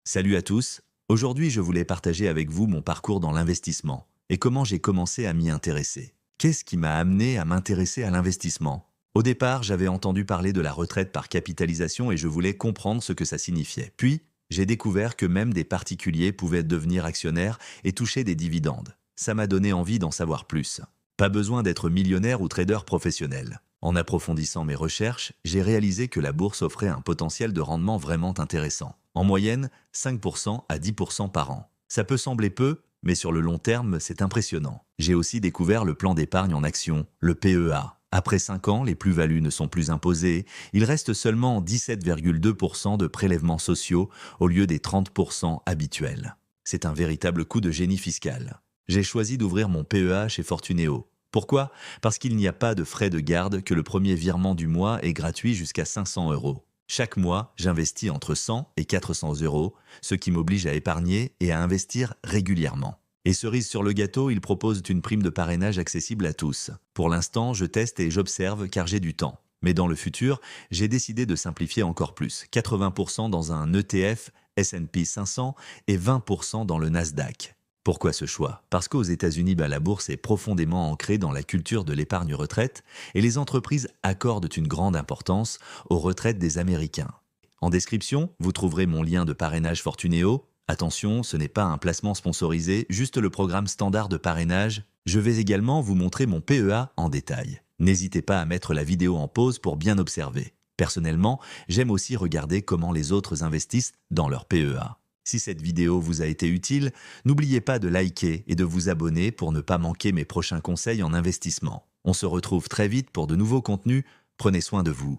Salut à tous, aujourd'hui je voulais partager avec vous mon parcours dans l'investissement et comment j'ai commencé à m'y intéresser. Qu'est-ce qui m'a amené à m'intéresser à l'investissement? Au départ, j'avais entendu parler de la retraite par capitalisation et je voulais comprendre ce que ça signifiait. Puis, j'ai découvert que même des particuliers pouvaient devenir actionnaires et toucher des dividendes. Ça m'a donné envie d'en savoir plus. Pas besoin d'être millionnaire ou trader professionnel. En approfondissant mes recherches, j'ai réalisé que la bourse offrait un potentiel de rendement vraiment intéressant. En moyenne, 5% à 10% par an. Ça peut sembler peu, mais sur le long terme, c'est impressionnant. J'ai aussi découvert le plan d'épargne en action, le PEA. Après 5 ans, les plus-values ne sont plus imposées, il reste seulement 17,2% de prélèvements sociaux au lieu des 30% habituels. C'est un véritable coup de génie fiscal. J'ai choisi d'ouvrir mon PEA chez Fortuneo. Pourquoi? Parce qu'il n'y a pas de frais de garde, que le premier virement du mois est gratuit jusqu'à 500 euros. Chaque mois, j'investis entre 100 et 400 euros, ce qui m'oblige à épargner et à investir régulièrement. Et cerise sur le gâteau, ils proposent une prime de parrainage accessible à tous. Pour l'instant, je teste et j'observe car j'ai du temps. Mais dans le futur, j'ai décidé de simplifier encore plus. 80% dans un ETF S&P 500 et 20% dans le Nasdaq. Pourquoi ce choix? Parce qu'aux États-Unis, la bourse est profondément ancrée dans la culture de l'épargne retraite et les entreprises accordent une grande importance aux retraites des Américains. En description, vous trouverez mon lien de parrainage Fortuneo. Attention, ce n'est pas un placement sponsorisé, juste le programme standard de parrainage. Je vais également vous montrer mon PEA en détail. N'hésitez pas à mettre la vidéo en pause pour bien observer. Personnellement, j'aime aussi regarder comment les autres investissent dans leur PEA. Si cette vidéo vous a été utile, n'oubliez pas de liker et de vous abonner pour ne pas manquer mes prochains conseils en investissement. On se retrouve très vite pour de nouveaux contenus. Prenez soin de vous.